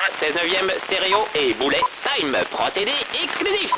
16/9e stéréo et boulet time. Procédé exclusif.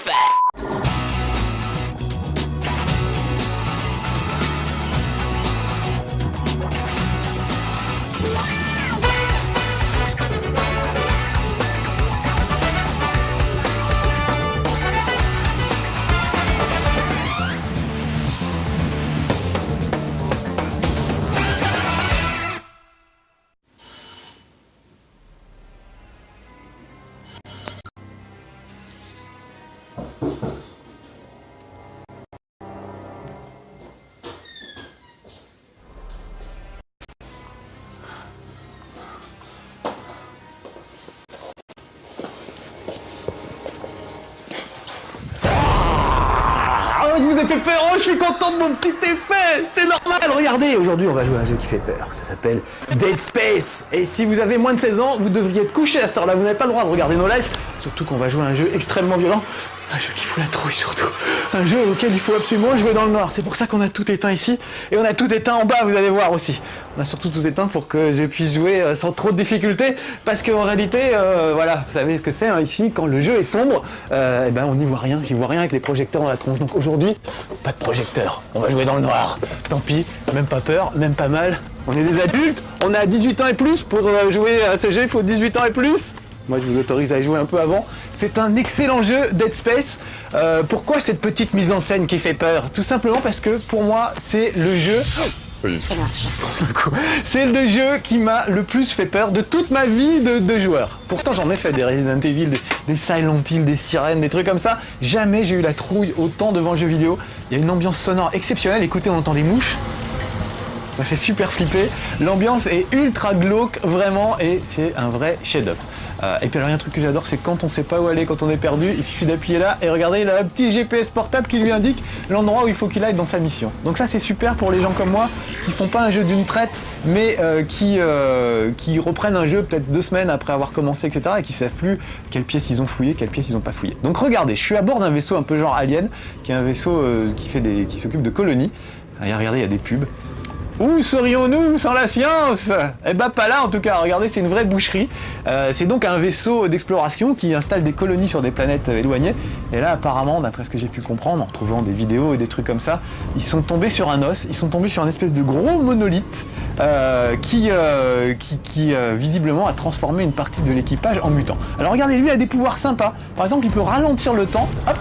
Il vous a fait peur, oh je suis content de mon petit effet, c'est normal, regardez, aujourd'hui on va jouer à un jeu qui fait peur, ça s'appelle Dead Space, et si vous avez moins de 16 ans, vous devriez être couché à cette heure-là, vous n'avez pas le droit de regarder nos lives, surtout qu'on va jouer à un jeu extrêmement violent, un jeu qui fout la trouille surtout, un jeu auquel il faut absolument jouer dans le noir, c'est pour ça qu'on a tout éteint ici, et on a tout éteint en bas, vous allez voir aussi. On a surtout tout éteint pour que je puisse jouer sans trop de difficultés, parce qu'en réalité, voilà, vous savez ce que c'est, hein, ici, quand le jeu est sombre, eh ben on n'y voit rien, j'y vois rien avec les projecteurs dans la tronche, donc aujourd'hui, pas de projecteur, on va jouer dans le noir, tant pis, même pas peur, même pas mal, on est des adultes, on a 18 ans et plus, pour jouer à ce jeu, il faut 18 ans et plus. Moi je vous autorise à y jouer un peu avant. C'est un excellent jeu, Dead Space. Pourquoi cette petite mise en scène qui fait peur? Tout simplement parce que pour moi c'est le jeu... C'est le jeu qui m'a le plus fait peur de toute ma vie de joueur. Pourtant j'en ai fait des Resident Evil, des Silent Hill, des sirènes, des trucs comme ça. Jamais j'ai eu la trouille autant devant le jeu vidéo. Il y a une ambiance sonore exceptionnelle. Écoutez, on entend des mouches. Ça fait super flipper. L'ambiance est ultra glauque, vraiment, et c'est un vrai chef-d'œuvre. Et puis alors, il y a un truc que j'adore, c'est quand on sait pas où aller, quand on est perdu, il suffit d'appuyer là, et regardez, il a un petit GPS portable qui lui indique l'endroit où il faut qu'il aille dans sa mission. Donc ça, c'est super pour les gens comme moi, qui font pas un jeu d'une traite, mais qui reprennent un jeu peut-être 2 semaines après avoir commencé, etc., et qui savent plus quelle pièce ils ont fouillé, quelle pièce ils ont pas fouillé. Donc regardez, je suis à bord d'un vaisseau un peu genre Alien, qui est un vaisseau qui s'occupe de colonies. Et regardez, il y a des pubs. Où serions-nous sans la science? Eh ben pas là en tout cas, regardez, c'est une vraie boucherie. C'est donc un vaisseau d'exploration qui installe des colonies sur des planètes éloignées. Et là apparemment, d'après ce que j'ai pu comprendre, en trouvant des vidéos et des trucs comme ça, ils sont tombés sur un os, ils sont tombés sur une espèce de gros monolithe qui visiblement a transformé une partie de l'équipage en mutant. Alors regardez, lui a des pouvoirs sympas. Par exemple, il peut ralentir le temps, hop,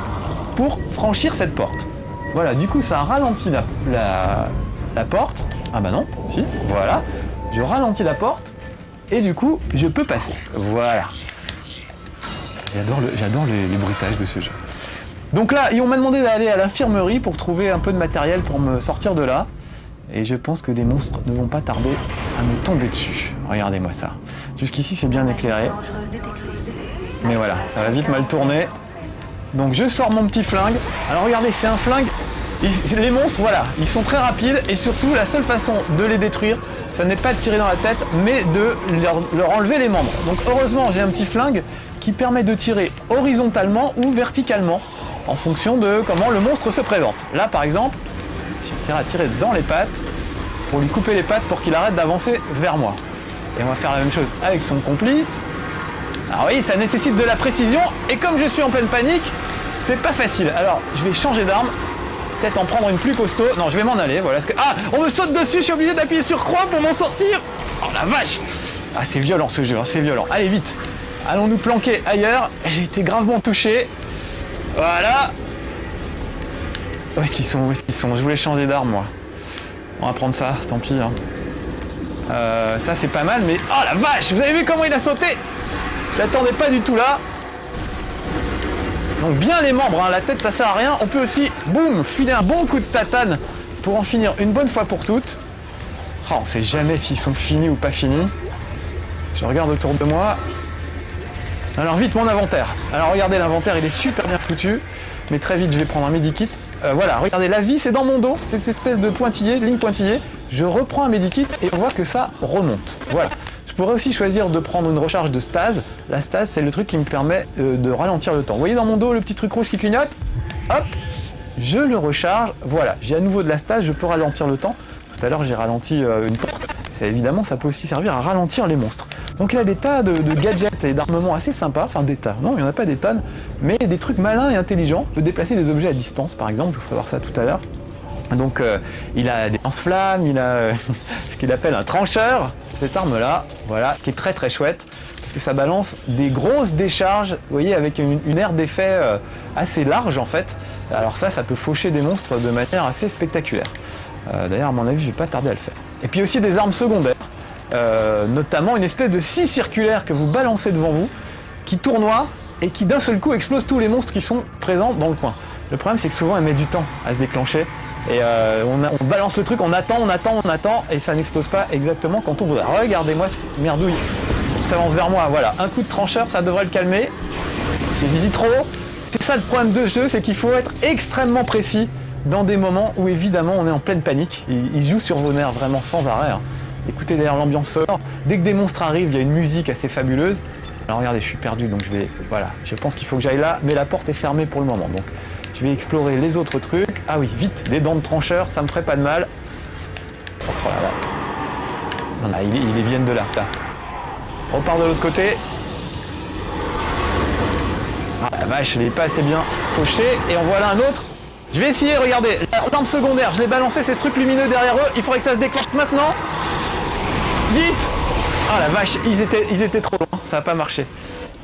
pour franchir cette porte. Voilà, du coup ça ralentit la porte. Ah bah non, si, voilà. Je ralentis la porte et du coup, je peux passer. Voilà. J'adore les bruitages de ce jeu. Donc là, on m'a demandé d'aller à l'infirmerie pour trouver un peu de matériel pour me sortir de là. Et je pense que des monstres ne vont pas tarder à me tomber dessus. Regardez-moi ça. Jusqu'ici, c'est bien éclairé. Mais voilà, ça va vite mal tourner. Donc je sors mon petit flingue. Alors regardez, c'est un flingue. Les monstres, voilà, ils sont très rapides et surtout la seule façon de les détruire, ça n'est pas de tirer dans la tête, mais de leur enlever les membres. Donc heureusement, j'ai un petit flingue qui permet de tirer horizontalement ou verticalement en fonction de comment le monstre se présente. Là par exemple, j'ai intérêt à tirer dans les pattes pour lui couper les pattes pour qu'il arrête d'avancer vers moi. Et on va faire la même chose avec son complice. Alors oui, ça nécessite de la précision et comme je suis en pleine panique, c'est pas facile. Alors je vais changer d'arme. Peut-être en prendre une plus costaud. Non, je vais m'en aller, voilà. Ah, on me saute dessus, je suis obligé d'appuyer sur croix pour m'en sortir. Oh la vache. Ah, c'est violent ce jeu, hein, c'est violent. Allez, vite. Allons nous planquer ailleurs. J'ai été gravement touché. Voilà. Où est-ce qu'ils sont? Où est-ce qu'ils sont? Je voulais changer d'arme, moi. On va prendre ça, tant pis. Hein. Ça, c'est pas mal, mais... Oh la vache. Vous avez vu comment il a sauté? Je l'attendais pas du tout là. Donc bien les membres, hein, la tête ça sert à rien. On peut aussi, boum, filer un bon coup de tatane pour en finir une bonne fois pour toutes. Oh, on sait jamais s'ils sont finis ou pas finis. Je regarde autour de moi. Alors vite mon inventaire. Alors regardez, l'inventaire il est super bien foutu. Mais très vite je vais prendre un medikit. Voilà, regardez, la vie c'est dans mon dos. C'est cette espèce de pointillé, ligne pointillée. Je reprends un medikit et on voit que ça remonte. Voilà. Je pourrais aussi choisir de prendre une recharge de stase. La stase, c'est le truc qui me permet de ralentir le temps. Vous voyez dans mon dos le petit truc rouge qui clignote? Hop, je le recharge. Voilà, j'ai à nouveau de la stase, je peux ralentir le temps. Tout à l'heure, j'ai ralenti une porte. Évidemment, ça peut aussi servir à ralentir les monstres. Donc il a des tas de gadgets et d'armements assez sympas, enfin des tas, non il n'y en a pas des tonnes, mais des trucs malins et intelligents. Il peut déplacer des objets à distance par exemple, je vous ferai voir ça tout à l'heure. Donc il a des lance-flammes, il a ce qu'il appelle un trancheur, c'est cette arme-là, voilà, qui est très très chouette, parce que ça balance des grosses décharges, vous voyez, avec une aire d'effet assez large en fait. Alors ça peut faucher des monstres de manière assez spectaculaire. D'ailleurs à mon avis je vais pas tarder à le faire. Et puis aussi des armes secondaires, notamment une espèce de scie circulaire que vous balancez devant vous, qui tournoie et qui d'un seul coup explose tous les monstres qui sont présents dans le coin. Le problème c'est que souvent elle met du temps à se déclencher. Et on balance le truc, on attend, et ça n'explose pas exactement quand on voudrait. Regardez-moi cette merdouille, ça avance vers moi, voilà. Un coup de trancheur, ça devrait le calmer. J'ai visé trop haut. C'est ça le problème de ce jeu, c'est qu'il faut être extrêmement précis dans des moments où évidemment on est en pleine panique. Il joue sur vos nerfs vraiment sans arrêt. Hein. Écoutez d'ailleurs l'ambiance sonore. Dès que des monstres arrivent, il y a une musique assez fabuleuse. Alors regardez, je suis perdu, donc je pense qu'il faut que j'aille là, mais la porte est fermée pour le moment. Donc je vais explorer les autres trucs. Ah oui, vite, des dents de trancheur, ça me ferait pas de mal. Oh là là. Non, là, ils viennent de là. On repart de l'autre côté. Ah la vache, il est pas assez bien fauché. Et en voilà un autre. Je vais essayer, regardez. L'arme secondaire, je l'ai balancé, c'est ce truc lumineux derrière eux. Il faudrait que ça se déclenche maintenant. Vite. Ah la vache, ils étaient trop loin, ça n'a pas marché.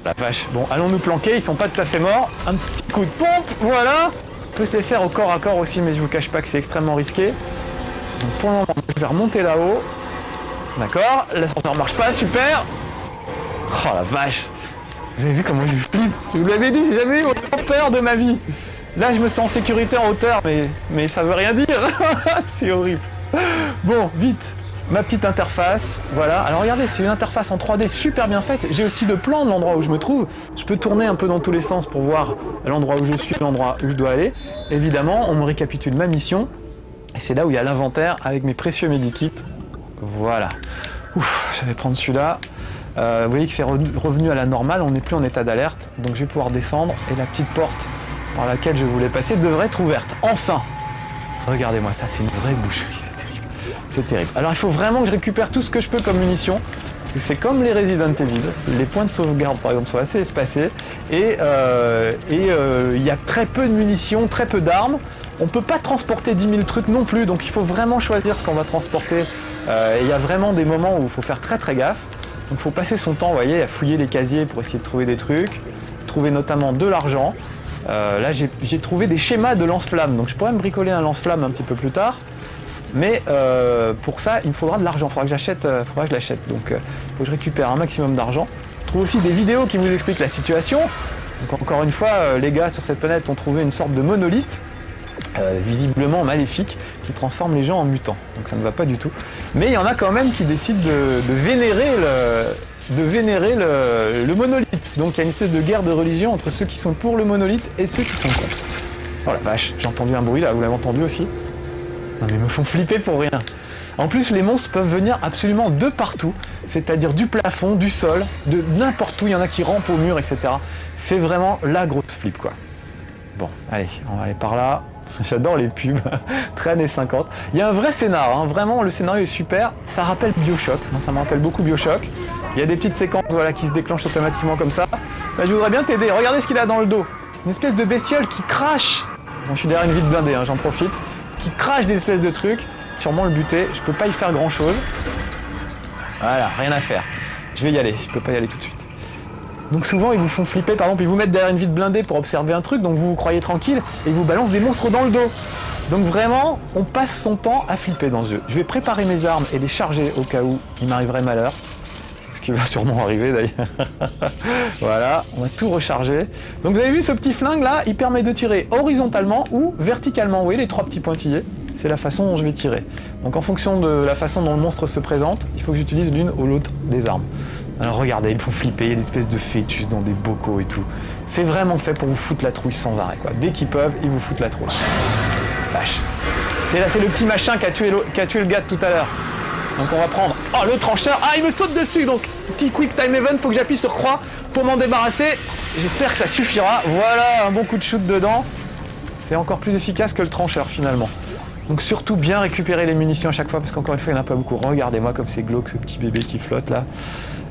La vache. Bon, allons nous planquer, ils sont pas tout à fait morts. Un petit coup de pompe, voilà. On peut se les faire au corps à corps aussi, mais je vous cache pas que c'est extrêmement risqué. Donc pour le moment, je vais remonter là-haut. D'accord, l'ascenseur marche pas, super. Oh la vache. Vous avez vu comment je flippe? Je vous l'avais dit, j'ai jamais eu autant peur de ma vie. Là, je me sens en sécurité en hauteur, mais ça veut rien dire. C'est horrible. Bon, vite. Ma petite interface, voilà. Alors regardez, c'est une interface en 3D super bien faite. J'ai aussi le plan de l'endroit où je me trouve. Je peux tourner un peu dans tous les sens pour voir l'endroit où je suis, l'endroit où je dois aller. Évidemment, on me récapitule ma mission. Et c'est là où il y a l'inventaire avec mes précieux medikits. Voilà. Ouf, je vais prendre celui-là. Vous voyez que c'est revenu à la normale, on n'est plus en état d'alerte. Donc je vais pouvoir descendre et la petite porte par laquelle je voulais passer devrait être ouverte. Enfin! Regardez-moi ça, c'est une vraie boucherie. C'est terrible. Alors il faut vraiment que je récupère tout ce que je peux comme munitions, parce que c'est comme les Resident Evil, les points de sauvegarde par exemple sont assez espacés, et il y a très peu de munitions, très peu d'armes. On peut pas transporter 10 000 trucs non plus, donc il faut vraiment choisir ce qu'on va transporter. Il y a vraiment des moments où il faut faire très très gaffe. Donc il faut passer son temps, vous voyez, à fouiller les casiers pour essayer de trouver des trucs, trouver notamment de l'argent. Là j'ai trouvé des schémas de lance-flammes, donc je pourrais me bricoler un lance-flamme un petit peu plus tard. Mais pour ça, il me faudra de l'argent, il faudra que je l'achète. Donc il faut que je récupère un maximum d'argent. Je trouve aussi des vidéos qui vous expliquent la situation. Donc encore une fois, les gars sur cette planète ont trouvé une sorte de monolithe, visiblement maléfique, qui transforme les gens en mutants. Donc ça ne va pas du tout. Mais il y en a quand même qui décident de vénérer le monolithe. Donc il y a une espèce de guerre de religion entre ceux qui sont pour le monolithe et ceux qui sont contre. Oh la vache, j'ai entendu un bruit là, vous l'avez entendu aussi? Non mais ils me font flipper pour rien. En plus, les monstres peuvent venir absolument de partout, c'est-à-dire du plafond, du sol, de n'importe où. Il y en a qui rampent au mur, etc. C'est vraiment la grosse flip, quoi. Bon, allez, on va aller par là. J'adore les pubs, très années 50. Il y a un vrai scénar, hein. Vraiment, le scénario est super. Ça rappelle Bioshock, ça me rappelle beaucoup Bioshock. Il y a des petites séquences voilà, qui se déclenchent automatiquement comme ça. Là, je voudrais bien t'aider. Regardez ce qu'il a dans le dos. Une espèce de bestiole qui crache. Bon, je suis derrière une vitre blindée, hein, j'en profite. Qui crache des espèces de trucs, sûrement le buter, je peux pas y faire grand chose. Voilà, rien à faire. Je vais y aller, je peux pas y aller tout de suite. Donc souvent ils vous font flipper, par exemple, ils vous mettent derrière une vitre blindée pour observer un truc, donc vous vous croyez tranquille, et ils vous balancent des monstres dans le dos. Donc vraiment, on passe son temps à flipper dans ce jeu. Je vais préparer mes armes et les charger au cas où il m'arriverait malheur. Ce qui va sûrement arriver d'ailleurs. Voilà, on va tout recharger. Donc vous avez vu ce petit flingue là, il permet de tirer horizontalement ou verticalement. Vous voyez les trois petits pointillés, c'est la façon dont je vais tirer. Donc en fonction de la façon dont le monstre se présente, il faut que j'utilise l'une ou l'autre des armes. Alors regardez, ils me font flipper, il y a des espèces de fœtus dans des bocaux et tout. C'est vraiment fait pour vous foutre la trouille sans arrêt, quoi. Dès qu'ils peuvent, ils vous foutent la trouille. Vache. C'est le petit machin qui a tué le gars de tout à l'heure. Donc on va prendre... Oh, le trancheur. Ah, il me saute dessus, donc petit quick time event, faut que j'appuie sur croix pour m'en débarrasser. J'espère que ça suffira. Voilà, un bon coup de shoot dedans. C'est encore plus efficace que le trancheur, finalement. Donc surtout bien récupérer les munitions à chaque fois, parce qu'encore une fois, il n'y en a pas beaucoup. Regardez-moi comme c'est glauque, ce petit bébé qui flotte là.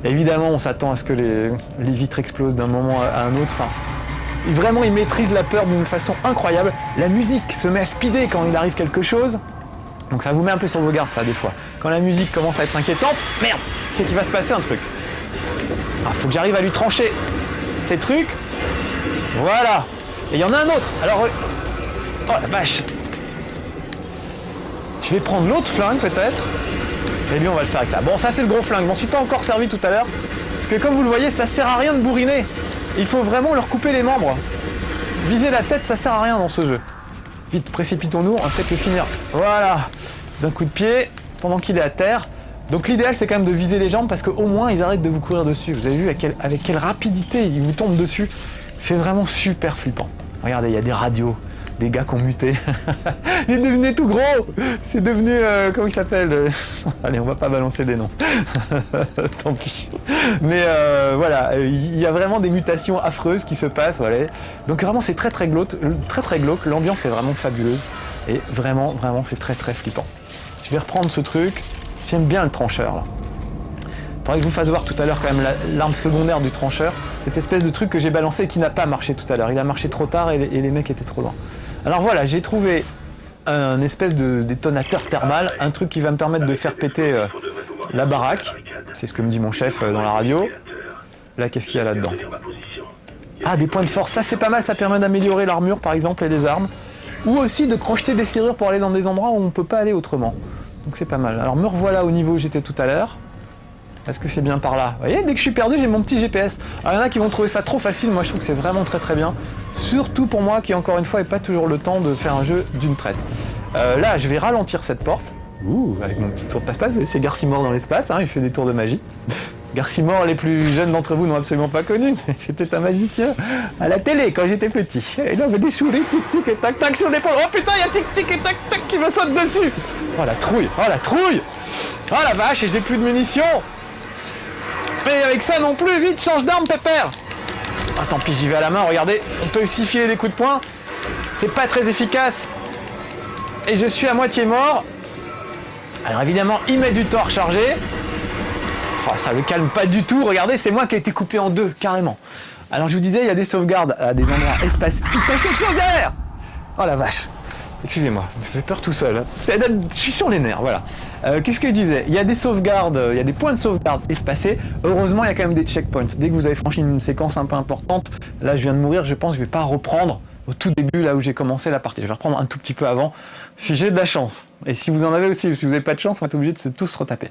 Évidemment, on s'attend à ce que les vitres explosent d'un moment à un autre. Enfin, vraiment, il maîtrise la peur d'une façon incroyable. La musique se met à speeder quand il arrive quelque chose. Donc ça vous met un peu sur vos gardes, ça, des fois. Quand la musique commence à être inquiétante, merde, c'est qu'il va se passer un truc. Ah, faut que j'arrive à lui trancher ces trucs. Voilà. Et il y en a un autre. Alors, oh la vache. Je vais prendre l'autre flingue, peut-être. Et lui, on va le faire avec ça. Bon, ça, c'est le gros flingue. Je m'en suis pas encore servi tout à l'heure. Parce que comme vous le voyez, ça sert à rien de bourriner. Il faut vraiment leur couper les membres. Viser la tête, ça sert à rien dans ce jeu. Vite, précipitons-nous, on va peut-être le finir. Voilà, d'un coup de pied, pendant qu'il est à terre. Donc l'idéal, c'est quand même de viser les jambes parce qu'au moins, ils arrêtent de vous courir dessus. Vous avez vu avec quelle rapidité ils vous tombent dessus. C'est vraiment super flippant. Regardez, il y a des radios, des gars qui ont muté. Il est devenu tout gros. C'est devenu, comment il s'appelle? Allez, on va pas balancer des noms. Tant pis. Mais voilà, il y a vraiment des mutations affreuses qui se passent. Voilà. Donc vraiment, c'est très très glauque. L'ambiance est vraiment fabuleuse. Et vraiment, vraiment, c'est très très flippant. Je vais reprendre ce truc. J'aime bien le trancheur, là. Il faudrait que je vous fasse voir tout à l'heure quand même l'arme secondaire du trancheur. Cette espèce de truc que j'ai balancé et qui n'a pas marché tout à l'heure. Il a marché trop tard et les mecs étaient trop loin. Alors voilà, j'ai trouvé un espèce de détonateur thermal, un truc qui va me permettre de faire péter la baraque. C'est ce que me dit mon chef dans la radio. Là, qu'est-ce qu'il y a là-dedans? Ah, des points de force. Ça, c'est pas mal. Ça permet d'améliorer l'armure, par exemple, et les armes. Ou aussi de crocheter des serrures pour aller dans des endroits où on ne peut pas aller autrement. Donc c'est pas mal. Alors me revoilà au niveau où j'étais tout à l'heure. Est-ce que c'est bien par là? Vous voyez, dès que je suis perdu, j'ai mon petit GPS. Alors il y en a qui vont trouver ça trop facile. Moi, je trouve que c'est vraiment très très bien. Surtout pour moi qui, encore une fois, n'ai pas toujours le temps de faire un jeu d'une traite. Là, je vais ralentir cette porte. Ouh, avec mon petit tour de passe-passe. C'est Garcimore dans l'espace, hein, il fait des tours de magie. Garcimore, les plus jeunes d'entre vous n'ont absolument pas connu, mais c'était un magicien à la télé quand j'étais petit. Et là, on avait des souris, tic-tic et tac-tac sur l'épaule. Oh putain, il y a tic-tic et tac-tac qui me saute dessus. Oh la trouille, oh la trouille. Oh la vache, et j'ai plus de munitions. Et avec ça non plus, vite, change d'arme, pépère. Ah, tant pis, j'y vais à la main, regardez, on peut aussi filer des coups de poing. C'est pas très efficace. Et je suis à moitié mort. Alors évidemment, il met du temps à recharger. Oh, ça le calme pas du tout. Regardez, c'est moi qui ai été coupé en deux, carrément. Alors je vous disais, il y a des sauvegardes à des endroits espacés. Il se passe quelque chose derrière. Oh la vache. Excusez-moi, je me fais peur tout seul. Je suis sur les nerfs, voilà. Qu'est-ce que je disais? Il y a des sauvegardes, il y a des points de sauvegarde espacés. Heureusement, il y a quand même des checkpoints. Dès que vous avez franchi une séquence un peu importante, là je viens de mourir, je pense que je vais pas reprendre au tout début, là où j'ai commencé la partie. Je vais reprendre un tout petit peu avant, si j'ai de la chance. Et si vous en avez aussi, si vous n'avez pas de chance, on va être obligé de se tous retaper.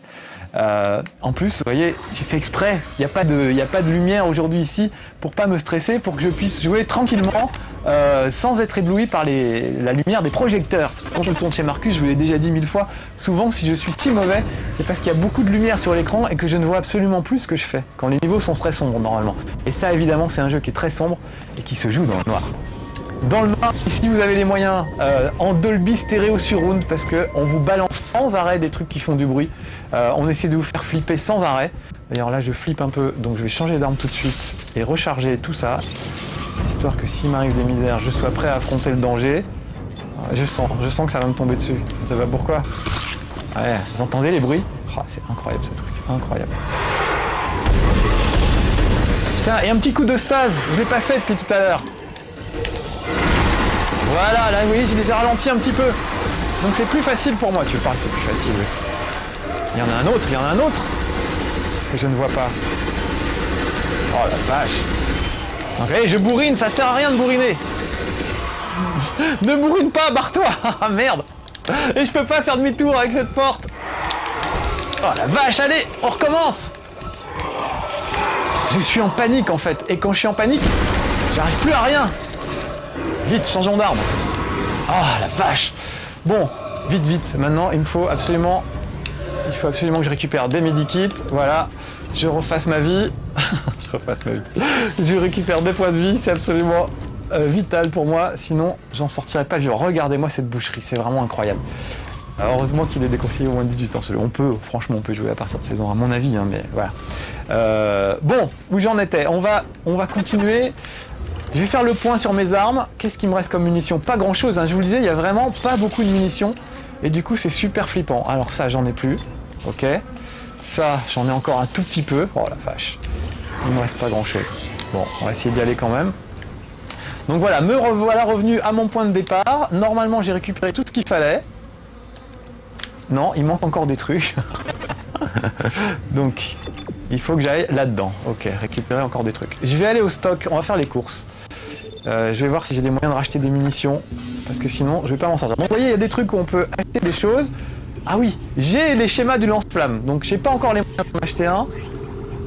En plus, vous voyez, j'ai fait exprès. Il n'y a pas de lumière aujourd'hui ici pour pas me stresser, pour que je puisse jouer tranquillement, sans être ébloui par la lumière des projecteurs. Quand je tourne chez Marcus, je vous l'ai déjà dit 1000 fois, souvent si je suis si mauvais, c'est parce qu'il y a beaucoup de lumière sur l'écran et que je ne vois absolument plus ce que je fais, quand les niveaux sont très sombres normalement. Et ça, évidemment, c'est un jeu qui est très sombre et qui se joue dans le noir. Dans le noir, ici vous avez les moyens en Dolby Stereo Surround parce qu'on vous balance sans arrêt des trucs qui font du bruit. On essaie de vous faire flipper sans arrêt. D'ailleurs là je flippe un peu, donc je vais changer d'arme tout de suite et recharger tout ça. Histoire que s'il m'arrive des misères, je sois prêt à affronter le danger. Je sens que ça va me tomber dessus. Vous savez pourquoi? Ouais, vous entendez les bruits? Oh, c'est incroyable ce truc, incroyable. Tiens, et un petit coup de stase, je ne l'ai pas fait depuis tout à l'heure. Voilà, là, vous voyez, je les ai ralentis un petit peu. Donc c'est plus facile pour moi. Tu parles, c'est plus facile. Oui. Il y en a un autre, que je ne vois pas. Oh la vache. Donc, hey, je bourrine, ça sert à rien de bourriner. Ne bourrine pas, barre-toi. Ah merde. Et je peux pas faire demi-tour avec cette porte. Oh la vache, allez, on recommence. Je suis en panique en fait. Et quand je suis en panique, j'arrive plus à rien. Vite, changeons d'arme. Ah la vache. Bon, vite. Maintenant, il faut absolument que je récupère des medikits. Voilà, je refasse ma vie. Je récupère des points de vie, c'est absolument vital pour moi. Sinon, j'en sortirai pas vivant. Regardez-moi cette boucherie, c'est vraiment incroyable. Alors, heureusement qu'il est déconseillé au moins 18 ans. Franchement, on peut jouer à partir de 16 ans, à mon avis, hein, mais voilà. Bon, où j'en étais? On va continuer. Je vais faire le point sur mes armes. Qu'est-ce qui me reste comme munitions? Pas grand-chose, hein. Je vous le disais, il y a vraiment pas beaucoup de munitions. Et du coup, c'est super flippant. Alors ça, j'en ai plus. Ok. Ça, j'en ai encore un tout petit peu. Oh la vache. Il ne me reste pas grand-chose. Bon, on va essayer d'y aller quand même. Donc voilà, me revoilà revenu à mon point de départ. Normalement, j'ai récupéré tout ce qu'il fallait. Non, il manque encore des trucs. Donc, il faut que j'aille là-dedans. Ok, récupérer encore des trucs. Je vais aller au stock, on va faire les courses. Je vais voir si j'ai des moyens de racheter des munitions. Parce que sinon, je vais pas m'en sortir. Donc, vous voyez, il y a des trucs où on peut acheter des choses. Ah oui, j'ai les schémas du lance-flamme. Donc, j'ai pas encore les moyens d'en acheter un.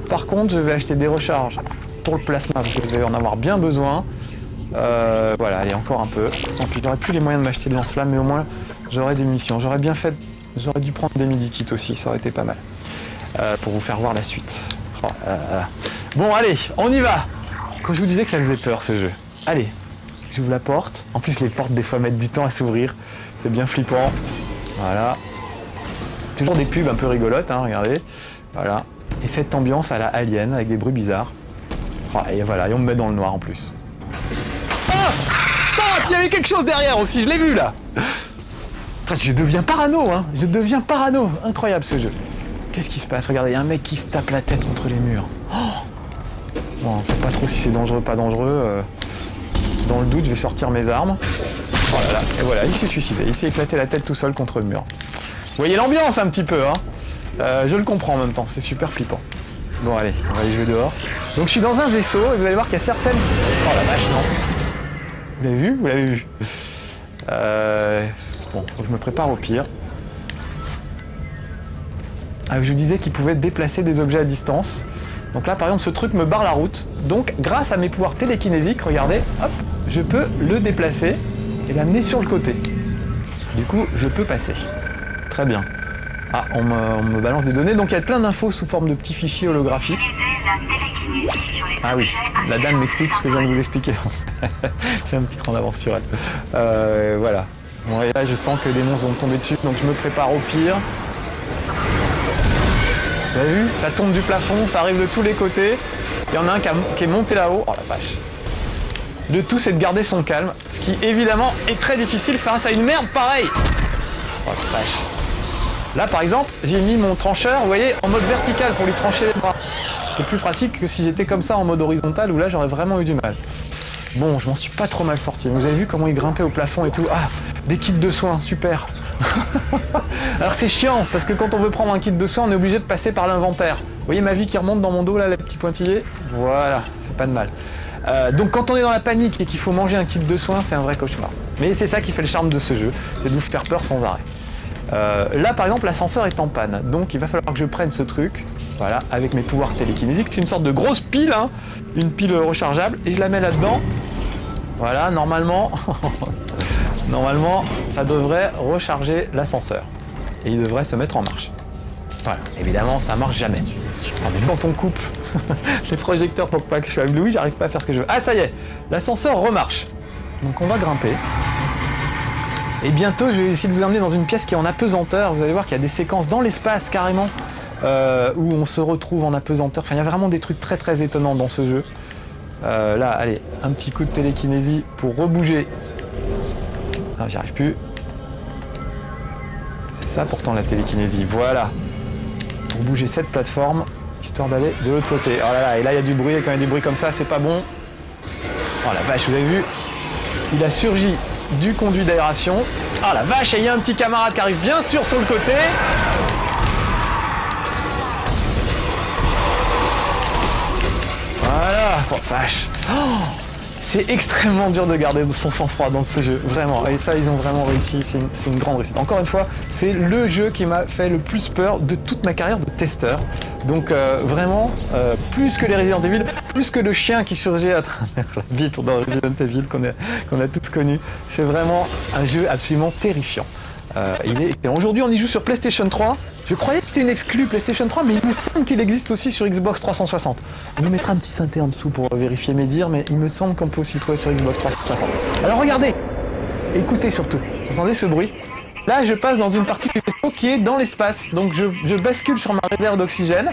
Par contre, je vais acheter des recharges pour le plasma. Parce que je vais en avoir bien besoin. Voilà, allez, encore un peu. Donc, j'aurais plus les moyens de m'acheter de lance-flamme, mais au moins, j'aurais des munitions. J'aurais bien fait... J'aurais dû prendre des midi-kits aussi, ça aurait été pas mal. Pour vous faire voir la suite. Oh, bon, allez, on y va. Quand je vous disais que ça faisait peur, ce jeu. Allez, j'ouvre la porte. En plus, les portes, des fois, mettent du temps à s'ouvrir. C'est bien flippant. Voilà. Toujours des pubs un peu rigolotes, hein, regardez. Voilà. Et cette ambiance à la Alien, avec des bruits bizarres. Oh, et voilà, et on me met dans le noir en plus. Ah, il y avait quelque chose derrière aussi, je l'ai vu là. Je deviens parano, hein. Je deviens parano. Incroyable ce jeu. Qu'est-ce qui se passe? Regardez, il y a un mec qui se tape la tête contre les murs. Oh, bon, on ne sait pas trop si c'est dangereux ou pas dangereux. Dans le doute, je vais sortir mes armes. Oh là là, et voilà, il s'est suicidé. Il s'est éclaté la tête tout seul contre le mur. Vous voyez l'ambiance un petit peu, hein. Je le comprends en même temps, c'est super flippant. Bon allez, on va aller jouer dehors. Donc je suis dans un vaisseau et vous allez voir qu'il y a certaines... Oh la vache, non. Vous l'avez vu? Vous l'avez vu. Bon, faut que je me prépare au pire. Ah, je vous disais qu'il pouvait déplacer des objets à distance. Donc là, par exemple, ce truc me barre la route. Donc, grâce à mes pouvoirs télékinésiques, regardez, hop, je peux le déplacer et l'amener sur le côté. Du coup, je peux passer. Très bien. Ah, on me balance des données. Donc, il y a plein d'infos sous forme de petits fichiers holographiques. Ah oui, la dame m'explique ce que je viens de vous expliquer. J'ai un petit cran d'avance sur elle. Voilà. Bon, et là, je sens que des monstres vont me tomber dessus, donc je me prépare au pire. Vous avez vu? Ça tombe du plafond, ça arrive de tous les côtés. Il y en a un qui est monté là-haut. Oh la vache. Le tout, c'est de garder son calme, ce qui, évidemment, est très difficile face à une merde pareille. Oh la vache. Là, par exemple, j'ai mis mon trancheur, vous voyez, en mode vertical pour lui trancher les bras. C'est plus pratique que si j'étais comme ça en mode horizontal, où là, j'aurais vraiment eu du mal. Bon, je m'en suis pas trop mal sorti. Vous avez vu comment il grimpait au plafond et tout? Ah, des kits de soins, super. Alors c'est chiant, parce que quand on veut prendre un kit de soins, on est obligé de passer par l'inventaire. Vous voyez ma vie qui remonte dans mon dos, là, les petits pointillés? Voilà, c'est pas de mal. Donc quand on est dans la panique et qu'il faut manger un kit de soins, c'est un vrai cauchemar. Mais c'est ça qui fait le charme de ce jeu, c'est de vous faire peur sans arrêt. Là, par exemple, l'ascenseur est en panne, donc il va falloir que je prenne ce truc, voilà, avec mes pouvoirs télékinésiques. C'est une sorte de grosse pile, hein, une pile rechargeable, et je la mets là-dedans. Voilà, normalement, normalement, ça devrait recharger l'ascenseur. Et il devrait se mettre en marche. Voilà, évidemment, ça marche jamais. Non, mais quand on coupe les projecteurs pour pas que je sois ébloui, j'arrive pas à faire ce que je veux. Ah, ça y est, l'ascenseur remarche. Donc on va grimper. Et bientôt, je vais essayer de vous emmener dans une pièce qui est en apesanteur. Vous allez voir qu'il y a des séquences dans l'espace, carrément, où on se retrouve en apesanteur. Enfin, il y a vraiment des trucs très très étonnants dans ce jeu. Là, allez, un petit coup de télékinésie pour rebouger. Ah, j'y arrive plus. C'est ça pourtant la télékinésie, voilà. Pour bouger cette plateforme, histoire d'aller de l'autre côté. Oh là là, et là il y a du bruit, et quand il y a du bruit comme ça, c'est pas bon. Oh la vache, vous avez vu? Il a surgi du conduit d'aération. Oh la vache, et il y a un petit camarade qui arrive bien sûr sur le côté. Voilà, oh vache. Oh, c'est extrêmement dur de garder son sang-froid dans ce jeu, vraiment. Et ça, ils ont vraiment réussi, c'est une grande réussite. Encore une fois, c'est le jeu qui m'a fait le plus peur de toute ma carrière de testeur. Donc vraiment, plus que les Resident Evil, plus que le chien qui surgit à travers la vitre dans Resident Evil qu'on a tous connu. C'est vraiment un jeu absolument terrifiant. Il est excellent. Aujourd'hui, on y joue sur PlayStation 3. Je croyais que c'était une exclue PlayStation 3, mais il me semble qu'il existe aussi sur Xbox 360. On nous mettra un petit synthé en dessous pour vérifier mes dires, mais il me semble qu'on peut aussi le trouver sur Xbox 360. Alors regardez, écoutez surtout. Vous entendez ce bruit? Là, je passe dans une partie du vaisseau qui est dans l'espace. Donc je bascule sur ma réserve d'oxygène.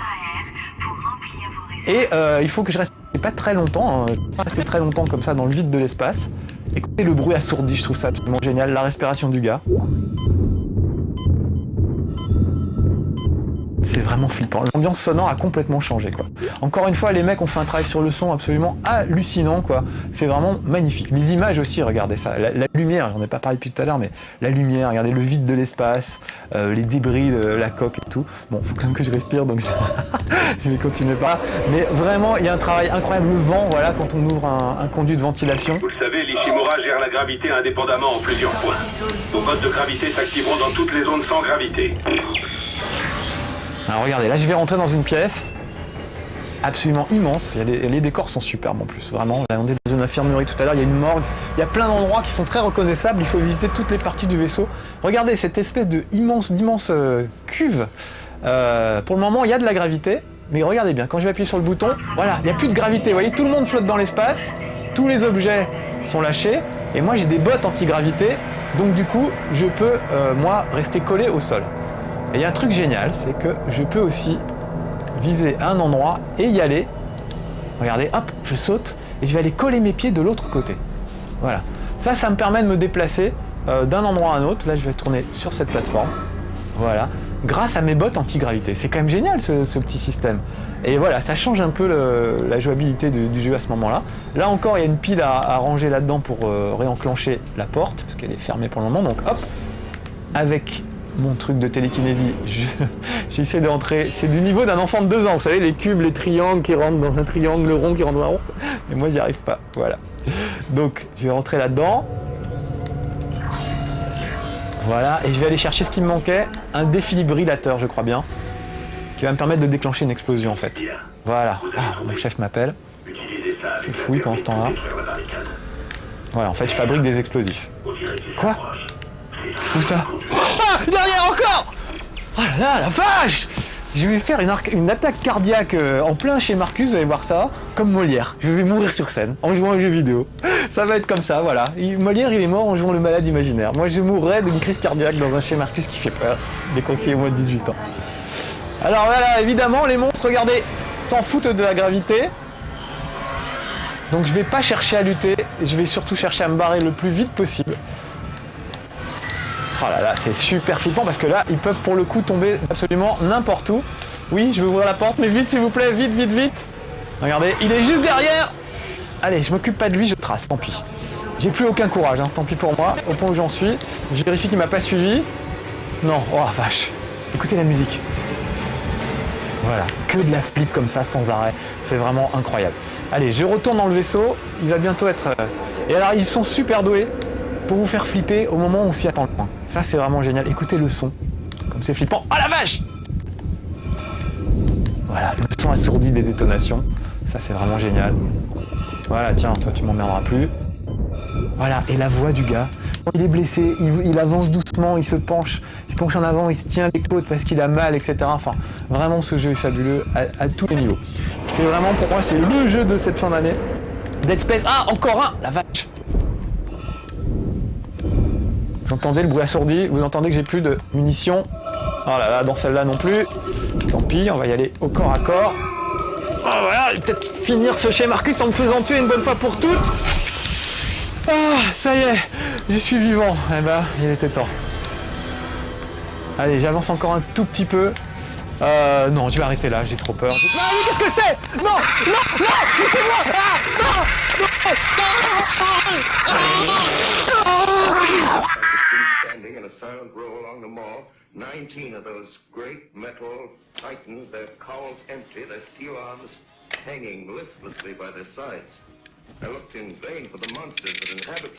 Et il faut que je reste pas très longtemps, hein, pas rester très longtemps comme ça dans le vide de l'espace. Écoutez le bruit assourdi, je trouve ça absolument génial. La respiration du gars. c'est vraiment flippant. L'ambiance sonore a complètement changé, quoi. Encore une fois, les mecs ont fait un travail sur le son absolument hallucinant, quoi. C'est vraiment magnifique. Les images aussi, regardez ça. La lumière, j'en ai pas parlé depuis tout à l'heure, mais la lumière, regardez le vide de l'espace, les débris de la coque et tout. Bon, faut quand même que je respire, donc je vais continuer par là. Mais vraiment, il y a un travail incroyable. Le vent, voilà, quand on ouvre un conduit de ventilation. Vous le savez, l'Ishimura gère la gravité indépendamment en plusieurs points. Vos modes de gravité s'activeront dans toutes les zones sans gravité. Alors regardez, là je vais rentrer dans une pièce absolument immense. Les décors sont superbes en plus, vraiment. Là, on est dans une infirmerie tout à l'heure, il y a une morgue. Il y a plein d'endroits qui sont très reconnaissables. Il faut visiter toutes les parties du vaisseau. Regardez cette espèce d'immense cuve. Pour le moment, il y a de la gravité. Mais regardez bien, quand je vais appuyer sur le bouton, voilà, il n'y a plus de gravité. Vous voyez, tout le monde flotte dans l'espace. Tous les objets sont lâchés. Et moi, j'ai des bottes anti-gravité. Donc du coup, je peux, moi, rester collé au sol. Et il y a un truc génial, c'est que je peux aussi viser un endroit et y aller. Regardez, hop, je saute et je vais aller coller mes pieds de l'autre côté. Voilà. Ça me permet de me déplacer d'un endroit à un autre. Là, je vais tourner sur cette plateforme. Voilà. Grâce à mes bottes anti-gravité. C'est quand même génial ce petit système. Et voilà, ça change un peu la jouabilité du jeu à ce moment-là. Là encore, il y a une pile à ranger là-dedans pour réenclencher la porte, parce qu'elle est fermée pour le moment. Donc hop, avec mon truc de télékinésie, j'essaie d'entrer. C'est du niveau d'un enfant de 2 ans. Vous savez, les cubes, les triangles qui rentrent dans un triangle, le rond qui rentre dans un rond. Mais moi, j'y arrive pas. Voilà. Donc, je vais rentrer là-dedans. Voilà, et je vais aller chercher ce qui me manquait, un défibrillateur, je crois bien, qui va me permettre de déclencher une explosion en fait. Voilà, mon chef m'appelle. Je fouille pendant ce temps-là. Voilà, en fait, je fabrique des explosifs. Quoi? Où ça? Ah, derrière encore! Oh là là, la vache! Je vais faire une attaque cardiaque en plein chez Marcus, vous allez voir ça, comme Molière. Je vais mourir sur scène en jouant à un jeu vidéo. Ça va être comme ça, voilà. Molière, il est mort en jouant le malade imaginaire. Moi, je mourrais d'une crise cardiaque dans un chez Marcus qui fait peur, déconseillé moins de 18 ans. Alors voilà, évidemment, les monstres, regardez, s'en foutent de la gravité. Donc je vais pas chercher à lutter, je vais surtout chercher à me barrer le plus vite possible. Oh là là, c'est super flippant parce que là, ils peuvent pour le coup tomber absolument n'importe où. Oui, je vais ouvrir la porte, mais vite s'il vous plaît, vite, vite, vite. Regardez, il est juste derrière. Allez, je m'occupe pas de lui, je trace, tant pis. J'ai plus aucun courage, hein, tant pis pour moi, au point où j'en suis. Je vérifie qu'il m'a pas suivi. Non, oh vache. Écoutez la musique. Voilà, que de la flip comme ça, sans arrêt. C'est vraiment incroyable. Allez, je retourne dans le vaisseau, il va bientôt être... Et alors, ils sont super doués pour vous faire flipper au moment où on s'y attend le moins. Ça, c'est vraiment génial. Écoutez le son, comme c'est flippant. Oh la vache! Voilà, le son assourdi des détonations. Ça, c'est vraiment génial. Voilà, tiens, toi, tu m'emmerderas plus. Voilà, et la voix du gars. Il est blessé, il avance doucement, il se penche en avant, il se tient les côtes parce qu'il a mal, etc. Enfin, vraiment, ce jeu est fabuleux à tous les niveaux. C'est vraiment, pour moi, c'est le jeu de cette fin d'année. Dead Space, ah, encore un! La vache! Vous entendez le bruit assourdi, vous entendez que j'ai plus de munitions. Oh là là, dans celle-là non plus. Tant pis, on va y aller au corps à corps. Oh voilà, je vais peut-être finir ce chez Marcus en me faisant tuer une bonne fois pour toutes. Ah, ça y est, je suis vivant. Eh ben, il était temps. Allez, j'avance encore un tout petit peu. Non, je vais arrêter là, j'ai trop peur. Ah oui, qu'est-ce que c'est? Non, non, non, laissez-moi! Ah, non! Standing in a silent row along the mall, 19 of those great metal titans, their cowls empty, their steel arms hanging listlessly by their sides. I looked in vain for the monsters that inhabit